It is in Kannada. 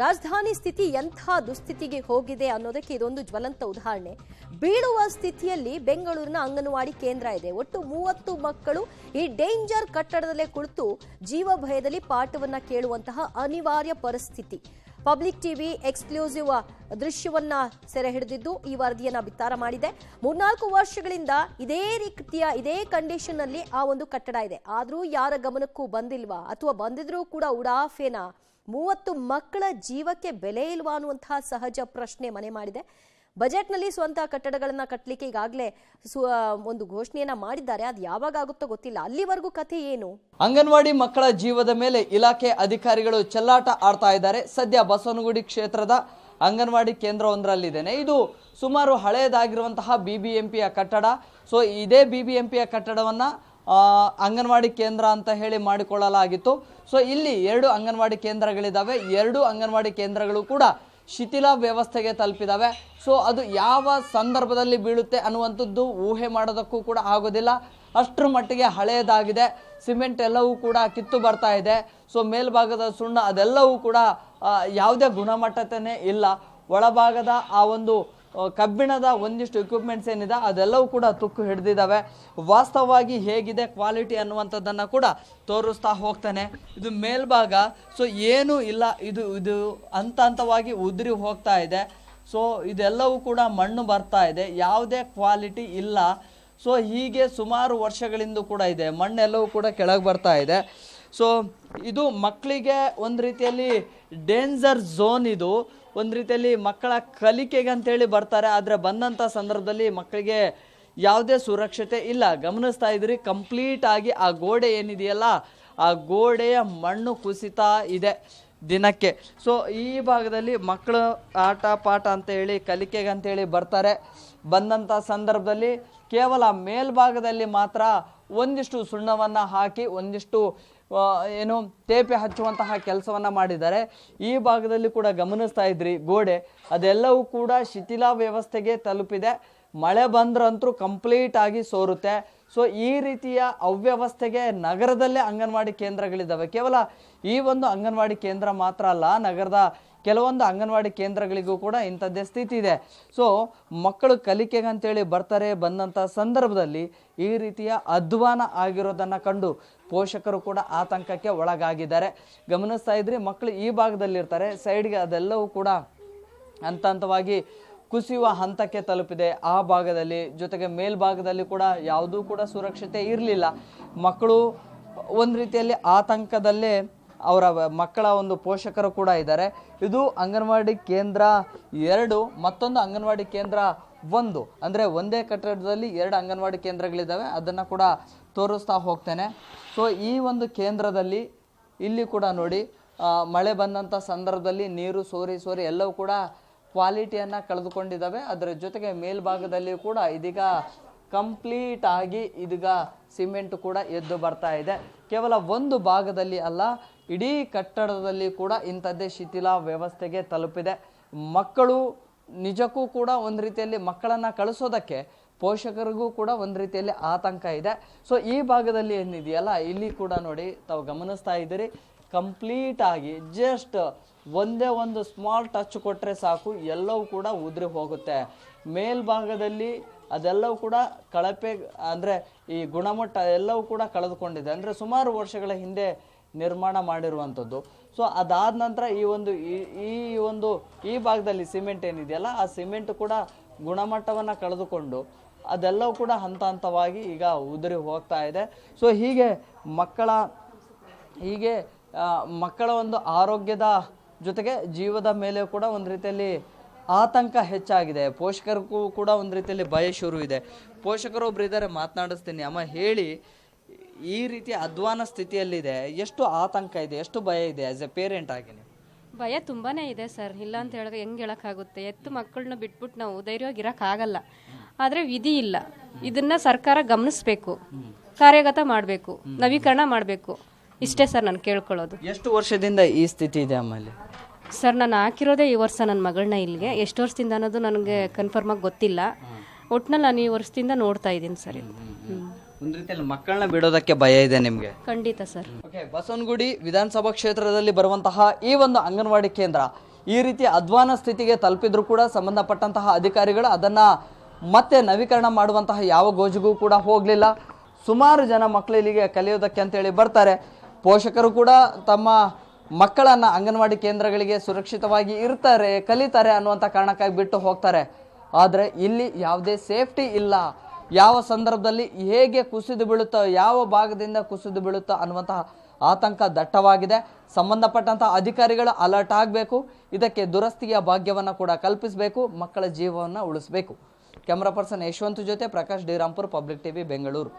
ರಾಜಧಾನಿ ಸ್ಥಿತಿ ಎಂಥ ದುಸ್ಥಿತಿಗೆ ಹೋಗಿದೆ ಅನ್ನೋದಕ್ಕೆ ಇದೊಂದು ಜ್ವಲಂತ ಉದಾಹರಣೆ. ಬೀಳುವ ಸ್ಥಿತಿಯಲ್ಲಿ ಬೆಂಗಳೂರಿನ ಅಂಗನವಾಡಿ ಕೇಂದ್ರ ಇದೆ. ಒಟ್ಟು 30 ಮಕ್ಕಳು ಈ ಡೇಂಜರ್ ಕಟ್ಟಡದಲ್ಲೇ ಕುಳಿತು ಜೀವ ಭಯದಲ್ಲಿ ಪಾಠವನ್ನ ಕೇಳುವಂತಹ ಅನಿವಾರ್ಯ ಪರಿಸ್ಥಿತಿ. ಪಬ್ಲಿಕ್ ಟಿವಿ ಎಕ್ಸ್ಕ್ಲೂಸಿವ್ ದೃಶ್ಯವನ್ನ ಸೆರೆ ಹಿಡಿದಿದ್ದು ಈ ವರದಿಯನ್ನ ಬಿತ್ತರ ಮಾಡಿದೆ. 3-4 ವರ್ಷಗಳಿಂದ ಇದೇ ಕಂಡೀಷನ್ ಅಲ್ಲಿ ಆ ಒಂದು ಕಟ್ಟಡ ಇದೆ. ಆದ್ರೂ ಯಾರ ಗಮನಕ್ಕೂ ಬಂದಿಲ್ವಾ ಅಥವಾ ಬಂದಿದ್ರೂ ಕೂಡ ಉಡಾಫೆನಾ? 30 ಮಕ್ಕಳ ಜೀವಕ್ಕೆ ಬೆಲೆ ಇಲ್ವಾ ಅನ್ನುವಂತಹ ಸಹಜ ಪ್ರಶ್ನೆ ಮನೆ ಮಾಡಿದೆ. ಬಜೆಟ್ನಲ್ಲಿ ಸ್ವಂತ ಕಟ್ಟಡಗಳನ್ನ ಕಟ್ಟಲಿಕ್ಕೆ ಈಗಾಗಲೇ ಒಂದು ಘೋಷಣೆಯನ್ನ ಮಾಡಿದ್ದಾರೆ. ಅದು ಯಾವಾಗ ಆಗುತ್ತೋ ಗೊತ್ತಿಲ್ಲ. ಅಲ್ಲಿವರೆಗೂ ಕಥೆ ಏನು? ಅಂಗನವಾಡಿ ಮಕ್ಕಳ ಜೀವದ ಮೇಲೆ ಇಲಾಖೆ ಅಧಿಕಾರಿಗಳು ಚೆಲ್ಲಾಟ ಆಡ್ತಾ ಇದ್ದಾರೆ. ಸದ್ಯ ಬಸವನಗುಡಿ ಕ್ಷೇತ್ರದ ಅಂಗನವಾಡಿ ಕೇಂದ್ರವೊಂದರಲ್ಲಿದ್ದೇನೆ. ಇದು ಸುಮಾರು ಹಳೆಯದಾಗಿರುವಂತಹ BBMPಯ ಕಟ್ಟಡ. ಸೊ ಇದೇ BBMPಯ ಕಟ್ಟಡವನ್ನ ಅಂಗನವಾಡಿ ಕೇಂದ್ರ ಅಂತ ಹೇಳಿ ಮಾಡಿಕೊಳ್ಳಲಾಗಿತ್ತು. ಸೊ ಇಲ್ಲಿ 2 ಅಂಗನವಾಡಿ ಕೇಂದ್ರಗಳಿದ್ದಾವೆ. 2 ಅಂಗನವಾಡಿ ಕೇಂದ್ರಗಳು ಕೂಡ ಶಿಥಿಲ ವ್ಯವಸ್ಥೆಗೆ ತಲುಪಿದಾವೆ. ಸೊ ಅದು ಯಾವ ಸಂದರ್ಭದಲ್ಲಿ ಬೀಳುತ್ತೆ ಅನ್ನುವಂಥದ್ದು ಊಹೆ ಮಾಡೋದಕ್ಕೂ ಕೂಡ ಆಗೋದಿಲ್ಲ. ಅಷ್ಟರ ಮಟ್ಟಿಗೆ ಹಳೆಯದಾಗಿದೆ. ಸಿಮೆಂಟ್ ಎಲ್ಲವೂ ಕೂಡ ಕಿತ್ತು ಬರ್ತಾ ಇದೆ. ಸೊ ಮೇಲ್ಭಾಗದ ಸುಣ್ಣ ಅದೆಲ್ಲವೂ ಕೂಡ ಯಾವುದೇ ಗುಣಮಟ್ಟನೇ ಇಲ್ಲ. ಒಳಭಾಗದ ಆ ಒಂದು ಕಬ್ಬಿಣದ ಒಂದಿಷ್ಟು ಎಕ್ವಿಪ್ಮೆಂಟ್ಸ್ ಏನಿದೆ ಅದೆಲ್ಲವೂ ಕೂಡ ತುಕ್ಕು ಹಿಡಿದಿದ್ದಾವೆ. ವಾಸ್ತವವಾಗಿ ಹೇಗಿದೆ ಕ್ವಾಲಿಟಿ ಅನ್ನುವಂಥದ್ದನ್ನು ಕೂಡ ತೋರಿಸ್ತಾ ಹೋಗ್ತಾನೆ. ಇದು ಮೇಲ್ಭಾಗ ಸೊ ಏನೂ ಇಲ್ಲ, ಇದು ಹಂತವಾಗಿ ಉದುರಿ ಹೋಗ್ತಾ ಇದೆ. ಸೊ ಇದೆಲ್ಲವೂ ಕೂಡ ಮಣ್ಣು ಬರ್ತಾ ಇದೆ, ಯಾವುದೇ ಕ್ವಾಲಿಟಿ ಇಲ್ಲ. ಸೊ ಹೀಗೆ ಸುಮಾರು ವರ್ಷಗಳಿಂದ ಕೂಡ ಇದೆ. ಮಣ್ಣೆಲ್ಲವೂ ಕೂಡ ಕೆಳಗೆ ಬರ್ತಾ ಇದೆ. ಸೊ ಇದು ಮಕ್ಕಳಿಗೆ ಒಂದು ರೀತಿಯಲ್ಲಿ ಡೇಂಜರ್ ಝೋನ್. ಇದು ಒಂದು ರೀತಿಯಲ್ಲಿ ಮಕ್ಕಳ ಕಲಿಕೆಗೆ ಅಂತೇಳಿ ಬರ್ತಾರೆ. ಆದರೆ ಬಂದಂಥ ಸಂದರ್ಭದಲ್ಲಿ ಮಕ್ಕಳಿಗೆ ಯಾವುದೇ ಸುರಕ್ಷತೆ ಇಲ್ಲ. ಗಮನಿಸ್ತಾ ಇದ್ರಿ ಕಂಪ್ಲೀಟ್ ಆಗಿ ಆ ಗೋಡೆ ಏನಿದೆಯಲ್ಲ ಆ ಗೋಡೆಯ ಮಣ್ಣು ಕುಸಿತಾ ಇದೆ ದಿನಕ್ಕೆ. ಸೊ ಈ ಭಾಗದಲ್ಲಿ ಮಕ್ಕಳು ಆಟ ಪಾಠ ಅಂತ ಹೇಳಿ ಕಲಿಕೆಗೆ ಅಂತೇಳಿ ಬರ್ತಾರೆ. ಬಂದಂಥ ಸಂದರ್ಭದಲ್ಲಿ ಕೇವಲ ಮೇಲ್ಭಾಗದಲ್ಲಿ ಮಾತ್ರ ಒಂದಿಷ್ಟು ಸುಣ್ಣವನ್ನು ಹಾಕಿ ಒಂದಿಷ್ಟು ತೇಪೆ ಹಚ್ಚುವಂತಹ ಕೆಲಸವನ್ನ ಮಾಡಿದ್ದಾರೆ. ಈ ಭಾಗದಲ್ಲಿ ಕೂಡ ಗಮನಿಸ್ತಾ ಇದ್ರಿ ಗೋಡೆ ಅದೆಲ್ಲವೂ ಕೂಡ ಶಿಥಿಲ ವ್ಯವಸ್ಥೆಗೆ ತಲುಪಿದೆ. ಮಳೆ ಬಂದ್ರಂತೂ ಕಂಪ್ಲೀಟ್ ಆಗಿ ಸೋರುತ್ತೆ. ಸೊ ಈ ರೀತಿಯ ಅವ್ಯವಸ್ಥೆಗೆ ನಗರದಲ್ಲೇ ಅಂಗನವಾಡಿ ಕೇಂದ್ರಗಳಿದ್ದಾವೆ. ಕೇವಲ ಈ ಒಂದು ಅಂಗನವಾಡಿ ಕೇಂದ್ರ ಮಾತ್ರ ಅಲ್ಲ, ನಗರದ ಕೆಲವೊಂದು ಅಂಗನವಾಡಿ ಕೇಂದ್ರಗಳಿಗೂ ಕೂಡ ಇಂಥದ್ದೇ ಸ್ಥಿತಿ ಇದೆ. ಸೊ ಮಕ್ಕಳು ಕಲಿಕೆಗೆ ಅಂತೇಳಿ ಬರ್ತಾರೆ. ಬಂದಂಥ ಸಂದರ್ಭದಲ್ಲಿ ಈ ರೀತಿಯ ಅಧ್ವಾನ ಆಗಿರೋದನ್ನು ಕಂಡು ಪೋಷಕರು ಕೂಡ ಆತಂಕಕ್ಕೆ ಒಳಗಾಗಿದ್ದಾರೆ. ಗಮನಿಸ್ತಾ ಇದ್ರಿ ಮಕ್ಕಳು ಈ ಭಾಗದಲ್ಲಿರ್ತಾರೆ, ಸೈಡ್ಗೆ ಅದೆಲ್ಲವೂ ಕೂಡ ಹಂತವಾಗಿ ಕುಸಿಯುವ ಹಂತಕ್ಕೆ ತಲುಪಿದೆ ಆ ಭಾಗದಲ್ಲಿ. ಜೊತೆಗೆ ಮೇಲ್ಭಾಗದಲ್ಲಿ ಕೂಡ ಯಾವುದೂ ಕೂಡ ಸುರಕ್ಷತೆ ಇರಲಿಲ್ಲ. ಮಕ್ಕಳು ಒಂದು ರೀತಿಯಲ್ಲಿ ಆತಂಕದಲ್ಲೇ ಅವರ ಮಕ್ಕಳ ಒಂದು ಪೋಷಕರು ಕೂಡ ಇದ್ದಾರೆ. ಇದು ಅಂಗನವಾಡಿ ಕೇಂದ್ರ 2, ಮತ್ತೊಂದು ಅಂಗನವಾಡಿ ಕೇಂದ್ರ 1. ಅಂದರೆ ಒಂದೇ ಕಟ್ಟಡದಲ್ಲಿ 2 ಅಂಗನವಾಡಿ ಕೇಂದ್ರಗಳಿದ್ದಾವೆ. ಅದನ್ನು ಕೂಡ ತೋರಿಸ್ತಾ ಹೋಗ್ತೇನೆ. ಸೊ ಈ ಒಂದು ಕೇಂದ್ರದಲ್ಲಿ ಇಲ್ಲಿ ಕೂಡ ನೋಡಿ ಮಳೆ ಬಂದಂಥ ಸಂದರ್ಭದಲ್ಲಿ ನೀರು ಸೋರಿ ಎಲ್ಲವೂ ಕೂಡ ಕ್ವಾಲಿಟಿಯನ್ನು ಕಳೆದುಕೊಂಡಿದ್ದಾವೆ. ಅದರ ಜೊತೆಗೆ ಮೇಲ್ಭಾಗದಲ್ಲಿ ಕೂಡ ಇದೀಗ ಕಂಪ್ಲೀಟ್ ಆಗಿ ಇದೀಗ ಸಿಮೆಂಟ್ ಕೂಡ ಎದ್ದು ಬರ್ತಾ ಇದೆ. ಕೇವಲ ಒಂದು ಭಾಗದಲ್ಲಿ ಅಲ್ಲ, ಇಡೀ ಕಟ್ಟಡದಲ್ಲಿ ಕೂಡ ಇಂಥದ್ದೇ ಶಿಥಿಲ ವ್ಯವಸ್ಥೆಗೆ ತಲುಪಿದೆ. ಮಕ್ಕಳು ನಿಜಕ್ಕೂ ಕೂಡ ಒಂದು ರೀತಿಯಲ್ಲಿ ಮಕ್ಕಳನ್ನು ಕಳಿಸೋದಕ್ಕೆ ಪೋಷಕರಿಗೂ ಕೂಡ ಒಂದು ರೀತಿಯಲ್ಲಿ ಆತಂಕ ಇದೆ. ಸೊ ಈ ಭಾಗದಲ್ಲಿ ಏನಿದೆಯಲ್ಲ ಇಲ್ಲಿ ಕೂಡ ನೋಡಿ ತಾವು ಗಮನಿಸ್ತಾ ಇದ್ದೀರಿ ಕಂಪ್ಲೀಟ್ ಆಗಿ ಜಸ್ಟ್ ಒಂದೇ ಒಂದು ಸ್ಮಾಲ್ ಟಚ್ ಕೊಟ್ಟರೆ ಸಾಕು ಎಲ್ಲವೂ ಕೂಡ ಉದುರಿ ಹೋಗುತ್ತೆ. ಮೇಲ್ಭಾಗದಲ್ಲಿ ಅದೆಲ್ಲವೂ ಕೂಡ ಕಳಪೆ ಅಂದರೆ ಈ ಗುಣಮಟ್ಟ ಎಲ್ಲವೂ ಕೂಡ ಕಳೆದುಕೊಂಡಿದೆ. ಅಂದರೆ ಸುಮಾರು ವರ್ಷಗಳ ಹಿಂದೆ ನಿರ್ಮಾಣ ಮಾಡಿರುವಂಥದ್ದು. ಸೊ ಅದಾದ ನಂತರ ಈ ಭಾಗದಲ್ಲಿ ಸಿಮೆಂಟ್ ಏನಿದೆಯಲ್ಲ ಆ ಸಿಮೆಂಟ್ ಕೂಡ ಗುಣಮಟ್ಟವನ್ನು ಕಳೆದುಕೊಂಡು ಅದೆಲ್ಲವೂ ಕೂಡ ಹಂತವಾಗಿ ಈಗ ಉದುರಿ ಹೋಗ್ತಾ ಇದೆ. ಸೊ ಹೀಗೆ ಮಕ್ಕಳ ಒಂದು ಆರೋಗ್ಯದ ಜೊತೆಗೆ ಜೀವದ ಮೇಲೆ ಕೂಡ ಒಂದು ರೀತಿಯಲ್ಲಿ ಆತಂಕ ಹೆಚ್ಚಾಗಿದೆ. ಪೋಷಕರಿಗೂ ಕೂಡ ಒಂದು ರೀತಿಯಲ್ಲಿ ಭಯ ಶುರು ಇದೆ. ಪೋಷಕರೊಬ್ರು ಇದ್ದಾರೆ, ಮಾತನಾಡಿಸ್ತೀನಿ. ಅಮ್ಮ ಹೇಳಿ, ಈ ರೀತಿ ಅಧ್ವಾನ ಸ್ಥಿತಿಯಲ್ಲಿದೆ, ಎಷ್ಟು ಆತಂಕ ಇದೆ, ಎಷ್ಟು ಭಯ ಇದೆ ಆಸ್ ಎ ಪೇರೆಂಟ್ ಆಗಿ? ಭಯ ತುಂಬಾನೇ ಇದೆ ಸರ್. ಇಲ್ಲ ಅಂತ ಹೇಳಿದ್ರೆ ಹೆಂಗೆ ಹೇಳೋಕ್ಕಾಗುತ್ತೆ? ಎತ್ತು ಮಕ್ಕಳನ್ನ ಬಿಟ್ಬಿಟ್ಟು ನಾವು ಧೈರ್ಯವಾಗಿ ಇರೋಕ್ಕಾಗಲ್ಲ. ಆದರೆ ವಿಧಿ ಇಲ್ಲ. ಇದನ್ನ ಸರ್ಕಾರ ಗಮನಿಸಬೇಕು, ಕಾರ್ಯಗತ ಮಾಡಬೇಕು, ನವೀಕರಣ ಮಾಡಬೇಕು. ಇಷ್ಟೇ ಸರ್ ನಾನು ಕೇಳ್ಕೊಳ್ಳೋದು. ಎಷ್ಟು ವರ್ಷದಿಂದ ಈ ಸ್ಥಿತಿ ಇದೆ ಆಮೇಲೆ? ಸರ್ ನಾನು ಹಾಕಿರೋದೇ ಈ ವರ್ಷ ನನ್ನ ಮಗಳನ್ನ ಇಲ್ಲಿಗೆ. ಎಷ್ಟು ವರ್ಷದಿಂದ ಅನ್ನೋದು ನನಗೆ ಕನ್ಫರ್ಮ್ ಆಗಿ ಗೊತ್ತಿಲ್ಲ. ಒಟ್ಟಿನಲ್ಲಿ ನಾನು ಈ ವರ್ಷದಿಂದ ನೋಡ್ತಾ ಇದ್ದೀನಿ ಸರ್. ಒಂದು ರೀತಿಯಲ್ಲಿ ಮಕ್ಕಳನ್ನ ಬಿಡೋದಕ್ಕೆ ಭಯ ಇದೆ ನಿಮಗೆ. ಖಂಡಿತ ಸರ್. ಓಕೆ, ಬಸವನಗುಡಿ ವಿಧಾನಸಭಾ ಕ್ಷೇತ್ರದಲ್ಲಿ ಬರುವಂತಹ ಈ ಒಂದು ಅಂಗನವಾಡಿ ಕೇಂದ್ರ ಈ ರೀತಿ ಅಧ್ವಾನ ಸ್ಥಿತಿಗೆ ತಲುಪಿದ್ರು ಕೂಡ ಸಂಬಂಧಪಟ್ಟಂತಹ ಅಧಿಕಾರಿಗಳು ಅದನ್ನ ಮತ್ತೆ ನವೀಕರಣ ಮಾಡುವಂತಹ ಯಾವ ಗೋಜಿಗೂ ಕೂಡ ಹೋಗಲಿಲ್ಲ. ಸುಮಾರು ಜನ ಮಕ್ಕಳು ಇಲ್ಲಿಗೆ ಕಲಿಯೋದಕ್ಕೆ ಅಂತೇಳಿ ಬರ್ತಾರೆ. ಪೋಷಕರು ಕೂಡ ತಮ್ಮ ಮಕ್ಕಳನ್ನ ಅಂಗನವಾಡಿ ಕೇಂದ್ರಗಳಿಗೆ ಸುರಕ್ಷಿತವಾಗಿ ಇರ್ತಾರೆ, ಕಲಿತಾರೆ ಅನ್ನುವಂಥ ಕಾರಣಕ್ಕಾಗಿ ಬಿಟ್ಟು ಹೋಗ್ತಾರೆ. ಆದರೆ ಇಲ್ಲಿ ಯಾವುದೇ ಸೇಫ್ಟಿ ಇಲ್ಲ. ಯಾವ ಸಂದರ್ಭದಲ್ಲಿ ಹೇಗೆ ಕುಸಿದು ಬೀಳುತ್ತೋ, ಯಾವ ಭಾಗದಿಂದ ಕುಸಿದು ಬೀಳುತ್ತೋ ಅನ್ನುವಂತಹ ಆತಂಕ ದಟ್ಟವಾಗಿದೆ. ಸಂಬಂಧಪಟ್ಟಂತಹ ಅಧಿಕಾರಿಗಳು ಅಲರ್ಟ್ ಆಗಬೇಕು. ಇದಕ್ಕೆ ದುರಸ್ತಿಯ ಭಾಗ್ಯವನ್ನು ಕೂಡ ಕಲ್ಪಿಸಬೇಕು. ಮಕ್ಕಳ ಜೀವವನ್ನು ಉಳಿಸಬೇಕು. ಕ್ಯಾಮರಾ ಪರ್ಸನ್ ಯಶವಂತ್ ಜೊತೆ Prakash D Rampur, public TV, Bengaluru.